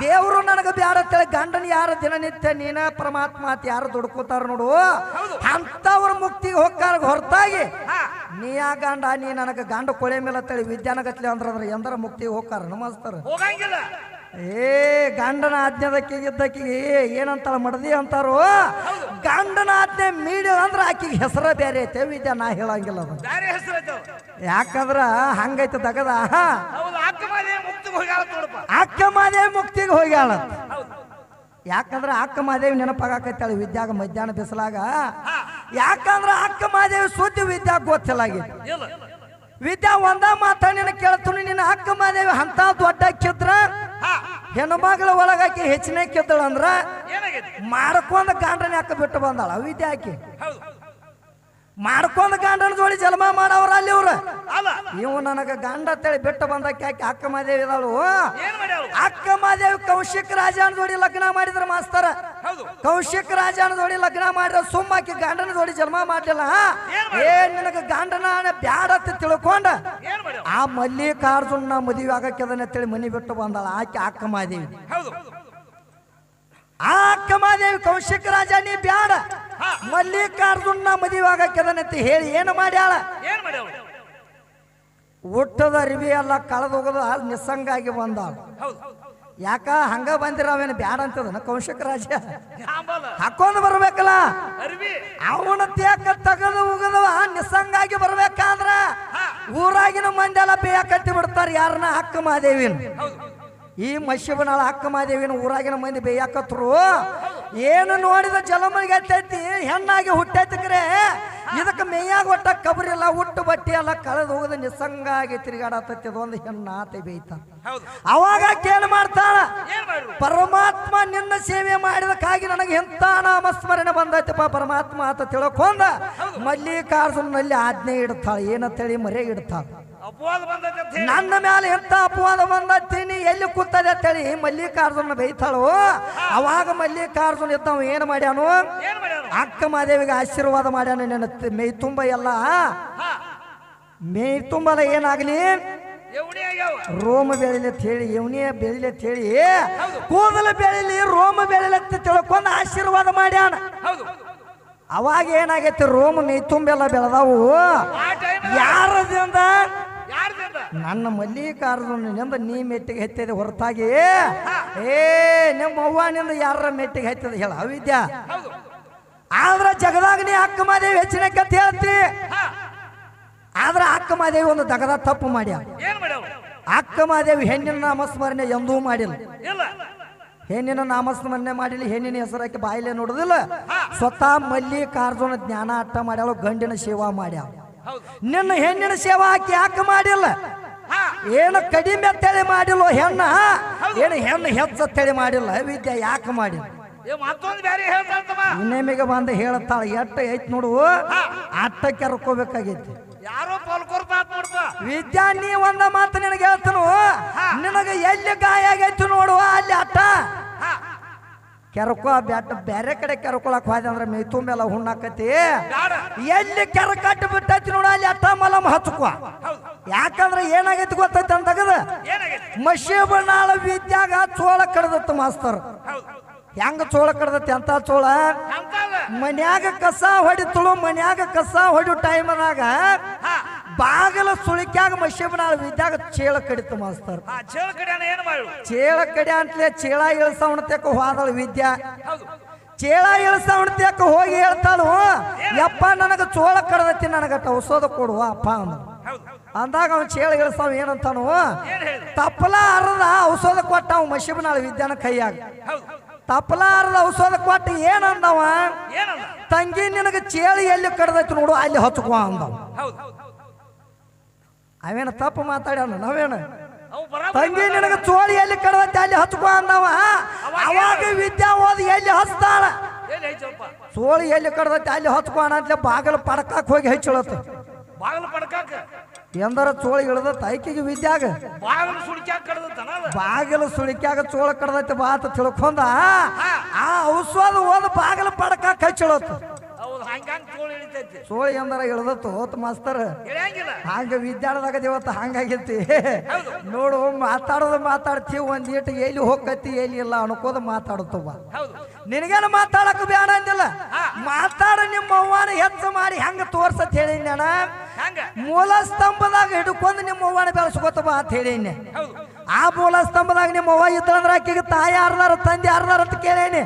Speaker 1: ದೇವ್ರು ನನಗ ಬೇಡ ಅಂತೇಳಿ ಗಂಡನ ಯಾರು ದಿನನಿತ್ಯ ನೀನ ಪರಮಾತ್ಮ ಅಂತ ಯಾರು ದುಡ್ಕೋತಾರ ನೋಡು ಅಂತವ್ರ ಮುಕ್ತಿಗೆ ಹೋಗ್ತಾರ ಹೊರತಾಗಿ ನೀ ಆ ಗಂಡ ನೀ ನನಗ ಗಂಡ ಕೊಳೆ ಮೇಲೆ ಅಂತೇಳಿ ವಿದ್ಯಾನಗತ್ಲೆ ಅಂದ್ರ ಎಂದರ ಮುಕ್ತಿಗೆ ಹೋಗ್ತಾರ ನಮಸ್ತಾರ
Speaker 2: ಹೋಗಂಗಿಲ್ಲ
Speaker 1: ಏ ಗಂಡನ ಆಜ್ಞೆದಕ್ಕಿಗೆ ಇದ್ದಕ್ಕಿಗೆ ಏನಂತಾರ ಮಡದಿ ಅಂತಾರೋ ಗಂಡನ ಆಜ್ಞೆ ಮೀಡಿಯಲ್ ಅಂದ್ರ ಆಕಿಗೆ ಹೆಸರ ಬೇರೆ ಐತೆ ವಿದ್ಯಾ ನಾ ಹೇಳಂಗಿಲ್ಲ ಅದು
Speaker 2: ಬೇರೆ ಹೆಸರು ಐತವ
Speaker 1: ಯಾಕಂದ್ರ ಹಂಗೈತೆ ತಗದ
Speaker 2: ಹೌದು ಅಕ್ಕ ಮಾದೇ ಮುಕ್ತಿಗೆ ಹೋಗ್ಯಾಳ ನೋಡಪ್ಪ
Speaker 1: ಅಕ್ಕ ಮಾದೇವಿ ಮುಕ್ತಿಗೆ ಹೋಗ್ಯಾಳ
Speaker 2: ಹೌದು
Speaker 1: ಯಾಕಂದ್ರ ಅಕ್ಕ ಮಾದೇವಿ ನೆನಪಾಗಕೈತಾಳ ವಿದ್ಯಾಗ ಮಧ್ಯಾಹ್ನ ಬಿಸಲಾಗ ಯಾಕಂದ್ರ ಅಕ್ಕ ಮಾದೇವಿ ಸುದ್ದಿ ವಿದ್ಯಾ ಗೊತ್ತಿಲ್ಲಾಗಿ
Speaker 2: ಇಲ್ಲ
Speaker 1: ವಿದ್ಯಾ ಒಂದ ಮಾತ ನಿನ್ನ ಕೇಳ್ತೀನಿ ನಿನ್ನ ಅಕ್ಕ ಮಾದೇವಿ ಅಂತ ದೊಡ್ಡ ಕಿದ್ರ ಹೆಣ್ಮಗಳ ಒಳಗಾಕಿ ಹೆಚ್ಚಿನ ಕಿದ್ದಳ ಅಂದ್ರ
Speaker 2: ಏನಾಗೈತಿ
Speaker 1: ಮಾಡ್ಕೊಂಡ ಗಂಡನ ಯಾಕೆ ಬಿಟ್ಟು ಬಂದಾಳ ವಿದ್ಯಾ ಆಕಿ
Speaker 2: ಹೌದು
Speaker 1: ಮಾಡ್ಕೊಂಡ ಗಂಡನ ಜೋಡಿ ಜನ್ಮ ಮಾಡವ್ರ ಅಲ್ಲಿ ಇವ್ರ
Speaker 2: ಅಲ್ಲ
Speaker 1: ಇವು ನನಗ ಗಂಡ ಅಂತೇಳಿ ಬಿಟ್ಟು ಬಂದಕ್ಕೆ ಆಕಿ ಅಕ್ಕ ಮಾದೇವಿ ಇದಾಳು
Speaker 2: ಏನ್ ಮಾಡ್ಯಾಳು
Speaker 1: ಅಕ್ಕ ಮಾದೇವಿ ಕೌಶಿಕ್ ರಾಜನ ಜೋಡಿ ಲಗ್ನ ಮಾಡಿದ್ರ ಮಾಸ್ತರ
Speaker 2: ಹೌದು
Speaker 1: ಕೌಶಿಕ್ ರಾಜನ ಜೋಡಿ ಲಗ್ನ ಮಾಡಿದ್ರ ಸುಮ್ಮಾಕಿ ಗಂಡನ ಜೋಡಿ ಜನ್ಮ ಮಾಡ್ಲಿಲ್ಲ ನಿನಗ ಗಂಡನ ಬ್ಯಾಡ ಅಂತ ತಿಳ್ಕೊಂಡ
Speaker 2: ಏನ್ ಮಾಡ್ಯಾಳು
Speaker 1: ಆ ಮಲ್ಲಿಕಾರ್ಜುನ ಮದುವೆ ಆಗಕ್ಕೆ ಅದನ್ನ ಮನಿ ಬಿಟ್ಟು ಬಂದಾಳ ಆಕೆ ಅಕ್ಕ ಮಾದೇವಿ
Speaker 2: ಹೌದು
Speaker 1: ಆ ಅಕ್ಕ ಮಾದೇವಿ ಕೌಶಿಕ್ ರಾಜ ನೀ ಬ್ಯಾಡ ಮಲ್ಲಿಕಾರ್ಜುನ ಮದುವೆ ಆಗಕ್ಕೆ ಅದನ್ನಂತ ಹೇಳಿ ಏನು ಮಾಡ್ಯಾಳ
Speaker 2: ಏನ್ ಮಾಡ್ಯಾಳು
Speaker 1: ಹುಟ್ಟದ ಅರಿವಿ ಎಲ್ಲ ಕಳೆದು ಹೋಗೋದು ನಿಸ್ಸಂಗಾಗಿ ಬಂದಾಳ
Speaker 2: ಹೌದು
Speaker 1: ಯಾಕ ಹಂಗ ಬಂದಿರ ಅವೇನು ಬ್ಯಾಡ ಅಂತದನ ಕೌಶಿಕ ರಾಜ
Speaker 2: ಯಾಂಬಲ
Speaker 1: ಹಾಕೊಂಡು ಬರ್ಬೇಕಲ್ಲ
Speaker 2: ಅರ್ವಿ
Speaker 1: ಅವನ ತೇಕ ತಗದು ಹೋಗದವ ನಿಸ್ಸಂಗಾಗಿ ಬರ್ಬೇಕಾದ್ರ ಊರಾಗಿನ ಮಂದಿ ಎಲ್ಲ ಬೇಯ ಕಟ್ಟಿ ಬಿಡ್ತಾರ ಯಾರನ್ನ ಅಕ್ಕ ಮಾದೇವಿನ
Speaker 2: ಹೌದು
Speaker 1: ಈ ಮಶ್ಯಬನಾಳ ಅಕ್ಕ ಮಾದೇವಿನ ಊರಾಗಿನ ಮಂದಿ ಬೇಯಾಕತ್ರು ಏನು ನೋಡಿದ ಜಲಮನಿಗೆ ಹತ್ತೈತಿ ಹೆಣ್ಣಾಗಿ ಹುಟ್ಟೈತಿಕ್ರೆ ಇದಕ್ಕೆ ಮೇಯಾಗ ಒಟ್ಟ ಕಬರಿಲ್ಲ ಹುಟ್ಟು ಬಟ್ಟೆ ಎಲ್ಲ ಕಳೆದು ಹೋಗದ ನಿಸ್ಸಂಗಾಗಿ ತಿರುಗಾಡತೈತಿ ಅದೊಂದು ಹೆಣ್ಣಾತೆ ಬೇಯ್ತಾನ ಅವಾಗ ಕೇಳಿ ಮಾಡ್ತಾಳ ಪರಮಾತ್ಮ ನಿನ್ನ ಸೇವೆ ಮಾಡಿದಕ್ಕಾಗಿ ನನಗೆ ಎಂತ ನಾಮಸ್ಮರಣೆ ಬಂದೈತಪ್ಪ ಪರಮಾತ್ಮ ಅಂತ ತಿಳ್ಕೊಂಡ ಮಲ್ಲಿಕಾರ್ಜುನಲ್ಲಿ ಆಜ್ಞೆ ಇಡ್ತಾಳ ಏನಂತೇಳಿ ಮರೆ ಇಡ್ತಾಳ ನನ್ನ ಮೇಲೆ ಎಂತ ಅಪವಾದ ಬಂದತ್ತೀನಿ ಎಲ್ಲಿ ಕೂತದೆ ಅಂತೇಳಿ ಮಲ್ಲಿಕಾರ್ಜುನ ಬೈತಾಳು ಅವಾಗ ಮಲ್ಲಿಕಾರ್ಜುನ ಇದ್ದವ ಏನು ಮಾಡ್ಯಾನು ಅಕ್ಕ ಮಾದೇವಿಗೆ ಆಶೀರ್ವಾದ ಮಾಡ್ಯಾನ ನನ್ನ ಮೈ ತುಂಬ ಎಲ್ಲ ಮೈ ತುಂಬಲ್ಲ ಏನಾಗ್ಲಿ ರೋಮ ಬೆಳಿಲಿ ಅಂತ ಹೇಳಿ ಇವನೇ ಬೆಳಿಲಿ ಅಂತ ಹೇಳಿ ಕೂದಲ ಬೆಳಿಲಿ ರೋಮ ಬೆಳಿಲಿ ಅಂತ ತಿಳ್ಕೊಂಡು ಆಶೀರ್ವಾದ ಮಾಡ್ಯಾನ ಅವಾಗ ಏನಾಗೈತಿ ರೋಮ ಮೈ ತುಂಬೆಲ್ಲ ಬೆಳೆದಾವು ಯಾರದಿಂದ ನನ್ನ ಮಲ್ಲಿಕಾರ್ಜುನನಿಂದ ನೀ ಮೆಟ್ಟಿಗೆ ಹತ್ತಿದೆ ಹೊರತಾಗಿ ಏ ನಿಮ್ಮ ಅವ್ವನಿಂದ ಯಾರ ಮೆಟ್ಟಿಗೆ ಹತ್ತಿದ ಹೇಳ ಅವಿದ್ಯಾ. ಆದ್ರ ಜಗದಾಗ ನೀ ಅಕ್ಕ ಮಾದೇವಿ ಹೆಚ್ಚಿನ ಕತೆ ಹೇಳ್ತಿ. ಆದ್ರ ಅಕ್ಕ ಮಾದೇವಿ ಒಂದು ದಗದ ತಪ್ಪು ಮಾಡ್ಯ. ಅಕ್ಕ ಮಾದೇವಿ ಹೆಣ್ಣಿನ ನಾಮಸ್ಮರಣೆ ಎಂದೂ ಮಾಡಿಲ್ಲ. ಹೆಣ್ಣಿನ ನಾಮಸ್ಮರಣೆ ಮಾಡಿಲ್ಲ, ಹೆಣ್ಣಿನ ಹೆಸರಾಕಿ ಬಾಯಿಲೆ ನೋಡುದಿಲ್ಲ. ಸ್ವತಃ ಮಲ್ಲಿಕಾರ್ಜುನ ಜ್ಞಾನ ಅಟ್ಟ ಮಾಡ್ಯಾಳ, ಗಂಡಿನ ಸೇವಾ ಮಾಡ್ಯಾಳ. ನಿನ್ನ ಹೆಣ್ಣಿನ ಸೇವಾ ಹಾಕಿ ಯಾಕೆ ಮಾಡಿಲ್ಲ? ಏನು ಕಡಿಮೆ ತಳಿ ಮಾಡಿಲ್ಲ ಹೆಣ್ಣ, ಏನು ಹೆಣ್ಣು ಹೆಚ್ಚತ್ತಳಿ ಮಾಡಿಲ್ಲ. ವಿದ್ಯೆ ಯಾಕೆ ಮಾಡಿಲ್ಲ? ನಿಮಗೆ ಬಂದು ಹೇಳ್ತಾಳ ಎಟ್ಟ ಐತ್ ನೋಡು, ಅಟ್ಟ ಕೆರ್ಕೋಬೇಕಾಗೈತಿ. ವಿದ್ಯಾ ನೀ ಒಂದ ಮಾತು ನಿನಗೆ ಹೇಳ್ತಾನು, ನಿನಗೆ ಎಲ್ಲಿ ಗಾಯ ಆಗೈತಿ ನೋಡುವ ಅಲ್ಲಿ ಅಟ್ಟ ಕೆರಕೋ. ಬ್ಯಾಟ ಬೇರೆ ಕಡೆ ಕೆರ್ಕೊಳಕ್ ಹೋದ ಅಂದ್ರೆ ಮೈ ತುಂಬೆಲ್ಲ ಹುಣ್ಣಾಕತಿ. ಎಲ್ಲಿ ಕೆರ ಕಟ್ಟಿ ಬಿಟ್ಟೈತಿ ನೋಡು ಅಲ್ಲಿ ಅಟ್ಟ ಮಲಮ್ ಹಚ್ಕೋ. ಯಾಕಂದ್ರೆ ಏನಾಗೈತಿ ಗೊತ್ತೈತಿ ಅಂತಗದ ಮಶೀಬನಾಳ ವಿದ್ಯಾಗ ಚೋಳ ಕಡ್ದತ್ತ ಮಾಸ್ತರ್. ಹೆಂಗ ಚೋಳ ಕಡ್ದತಿ ಅಂತ ಚೋಳ ಮನ್ಯಾಗ ಕಸ ಹೊಡಿತಳು. ಮನ್ಯಾಗ ಕಸ ಹೊಡಿ ಟೈಮ್ನಾಗ ಬಾಗಲ ಸುಳಿಕ್ಯಾಗ ಮಶೀಬನಾಳ ವಿದ್ಯಾಗ ಚೇಳ ಕಡಿತು ಮಾಸ್ತರ್. ಚೇಳ ಕಡಿ ಅಂತಲೇ ಚೇಳ ಇಳಿಸವಣತಕ್ಕ ಹೋದಳು ವಿದ್ಯಾ. ಚೇಳ ಇಳಿಸವಣತಕ್ಕ ಹೋಗಿ ಹೇಳ್ತಾಳು, ಯಪ್ಪ ನನಗ ಚೋಳ ಕಡ್ದತಿ, ನನಗಟ್ಟ ಔಷಧ ಕೊಡುವ ಅಪ್ಪ ಅಂದ. ಅಂದಾಗ ಅವ್ನು ಚೇಳ ಇಳಿಸವ ಏನಂತಾನು, ತಪ್ಪಲ ಅರ್ಧ ಔಷಧ ಕೊಟ್ಟ ಅವ್ ಮಶೀಬನಾಳ ವಿದ್ಯಾನ ಕೈಯಾಗ. ತಪ್ಪಲ ಅರ್ಧ ಔಷಧ ಕೊಟ್ಟು ಏನಂದವ, ತಂಗಿ ನಿನಗ ಚೇಳಿ ಎಲ್ಲಿ ಕಡ್ದೈತಿ ನೋಡು ಅಲ್ಲಿ ಹಚ್ಕೋ ಅಂದವ. ಅವೇನ ತಪ್ಪು ಮಾತಾಡ್ಯಾನ ನಾವೇನ, ತಂಗಿ ನಿನಗ ಚೋಳಿ ಎಲ್ಲಿ ಕಡ್ದೈತಿ ಅಲ್ಲಿ ಹಚ್ಕೋ ಅಂದವ. ಅವಾಗ ವಿದ್ಯಾ ಓದಿ ಎಲ್ಲಿ ಹಚ್ತಾಳ, ಚೋಳಿ ಎಲ್ಲಿ ಕಡ್ದೈತಿ ಅಲ್ಲಿ ಹಚ್ಕೋ ಅನ್ನತ್ಲೆ ಬಾಗಲ ಪಡ್ಕಾಕ್ ಹೋಗಿ ಹಚ್ಚಳತ್ತ. ಎಂದರ ಚೋಳ ಇಳ್ದತ್ತ ಐಕಿಗೆ ವಿದ್ಯಾಗ ಬಾಗಿಲು ಸುಳಿಕ್ಯಾಗ ಚೋಳ ಕಡ್ದೈತಿ ಬಾತ ತಿಳ್ಕೊಂಡ ಆ ಔಷಧ ಓದ ಬಾಗಿಲು ಪಡ್ಕಾಕ್ ಹಚ್ಚಳತ್ತ. ಚೋಳ ಎಂದರ ಇಳ್ದತ್ತು ಹೋತ್ ಮಾಸ್ತರ್. ಹಂಗ ವಿದ್ಯಾಳದಾಗ ದೇವತ್ತ ಹಂಗಾಗೈತಿ ನೋಡು. ಮಾತಾಡೋದು ಮಾತಾಡ್ತೀವಿ, ಒಂದ್ ಈಟ ಎಲ್ಲಿ ಹೋಗತಿ ಎಲ್ಲಿ ಇಲ್ಲ ಅನ್ಕೋದು ಮಾತಾಡುತ್ತವ. ನಿನಗೇನು ಮಾತಾಡಕ್ ಬೇಡ ಅಂದಿಲ್ಲ, ಮಾತಾಡ ನಿಮ್ಮ ಅವ್ವನ ಹೆಚ್ಚು ಮಾಡಿ ಹೆಂಗ ತೋರ್ಸತ್ ಹೇಳಿ ನಾನು. ಮೂಲ ಸ್ತಂಭದಾಗ ಹಿಡ್ಕೊಂಡು ನಿಮ್ಮ ಅವ್ವನ ಬೆಳೆಸ್ಕೊತವ ಅಂತ ಹೇಳೀನಿ. ಆ ಮೂಲ ಸ್ತಂಭದಾಗ ನಿಮ್ಮ ಅವ್ವ ಇದ್ದಂದ್ರ ಆಕಿಗೆ ತಾಯಿ ಯಾರ್ದಾರ ತಂದೆ ಯಾರ್ದಾರ ಅಂತ ಕೇಳೇನಿ.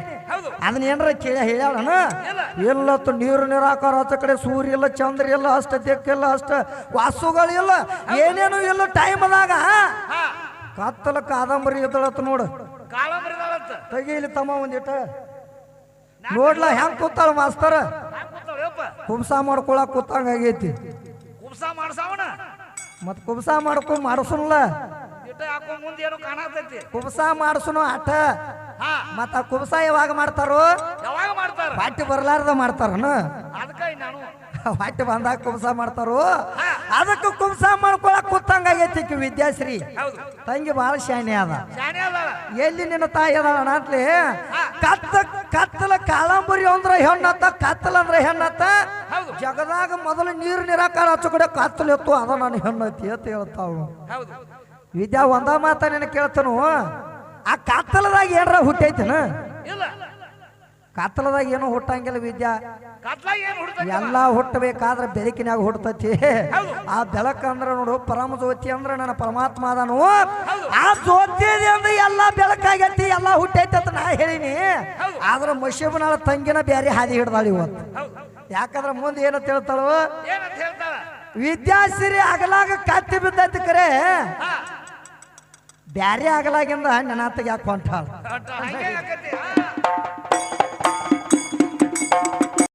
Speaker 1: ಅದನ್ನ ಏನಾರ ಕೇಳ ಹೇಳಣ ಎಲ್ಲತ್ತು ನೀರು ನೀರಾಕಾರ ಆಚ ಕಡೆ ಸೂರ್ಯ ಇಲ್ಲ, ಚಂದ್ರ ಇಲ್ಲ, ಅಷ್ಟ ದಿಕ್ಕಿಲ್ಲ, ಅಷ್ಟ ವಾಸುಗಳಿಲ್ಲ, ಏನೇನು ಇಲ್ಲ. ಟೈಮ್ದಾಗ ಕತ್ತಲ ಕಾದಂಬರಿ ಇದ್ದಳತ್ ನೋಡು. ತೆಗೀಲಿ ತಮ್ಮ ಒಂದಿಟ ನೋಡ್ಲ ಹೆಂಗ್ ಕೂತಾಳ ಮಾಸ್ತರ. ಕುಬ್ಸ ಮಾಡ್ಕೊಳಕ್ ಕೂತಂಗ ಆಗೈತಿ. ಮತ್ ಕುಬ್ಸ ಮಾಡ್ಕೊಂಡ್ ಮಾಡಸುನ್ಲ, ಕುಬ್ಸ ಮಾಡಸುನು ಆಟ. ಮತ್ತ ಕುಬ್ಸ ಯಾವಾಗ ಮಾಡ್ತಾರೋ, ಪಾಟಿ ಬರ್ಲಾರ್ದ ಮಾಡ್ತಾರನು. ಹೊಟ್ಟೆ ಬಂದಾಗ ಕುಬ್ಸ ಮಾಡ್ತಾರೋ, ಅದಕ್ಕೆ ಕುಬ್ಸ ಮಾಡ್ಕೊಳಕ್ ಕೂತಂಗ ಆಗೈತಿ ವಿದ್ಯಾಶ್ರೀ. ತಂಗಿ ಬಹಳ ಶಾಣೆ ಅದ. ಎಲ್ಲಿ ನಿನ್ನ ತಾಯಿ ಅದಾಳ ಅಂತಲೇ ಕತ್ತಲ ಕಾಳಂಬರಿ ಅಂದ್ರ ಹೆಣ್ಣತ್ತ, ಕತ್ತಲ ಅಂದ್ರೆ ಹೆಣ್ಣತ್ತ. ಜಗದಾಗ ಮೊದಲು ನೀರು ನಿರಾಕಾರ ಹಚ್ಚ ಕಡೆ ಕತ್ತಲು ಎತ್ತು ಅದ ನಾನು ಹೆಣ್ಣತಿ ಅಂತ ಹೇಳ್ತಾವ ವಿದ್ಯಾ. ಒಂದ ಮಾತ ನಿನ್ನ ಕೇಳ್ತಾನು, ಆ ಕತ್ತಲದಾಗ ಏನ್ರ ಹುಟ್ಟೈತನ? ಕತ್ತಲದಾಗ ಏನು ಹುಟ್ಟಂಗಿಲ್ಲ ವಿದ್ಯಾ. ಎಲ್ಲಾ ಹುಟ್ಟಬೇಕಾದ್ರೆ ಬೆಳಕಿನಾಗ ಹುಟ್ಟತಿ. ಆ ಬೆಳಕಂದ್ರ ನೋಡು ಪರಮ ಜ್ಯೋತಿ ಅಂದ್ರ ನನ್ನ ಪರಮಾತ್ಮ ಅದಾನು. ಆ ಜ್ಯೋತಿ ಅಂದ್ರೆ ಎಲ್ಲಾ ಬೆಳಕಾಗೈತಿ, ಎಲ್ಲಾ ಹುಟ್ಟೈತಿ ಅಂತ ನಾ ಹೇಳಿನಿ. ಆದ್ರ ಮಶೀಬನಾಳ ತಂಗಿನ ಬ್ಯಾರಿ ಹಾದಿ ಹಿಡ್ದಾಳ ಇವತ್ತು. ಯಾಕಂದ್ರ ಮುಂದೆ ಏನಂತ ಹೇಳ್ತಾಳು, ವಿದ್ಯಾಶ್ರೀ ಅಗಲಾಗ ಕತ್ತಿ ಬಿದ್ದೈತಿ ಕರೆ ಬ್ಯಾರೆ ಆಗಲಾಗಿಂದ ನನ್ನ ಯಾಕೆ ಹೊಂಟಾಳ.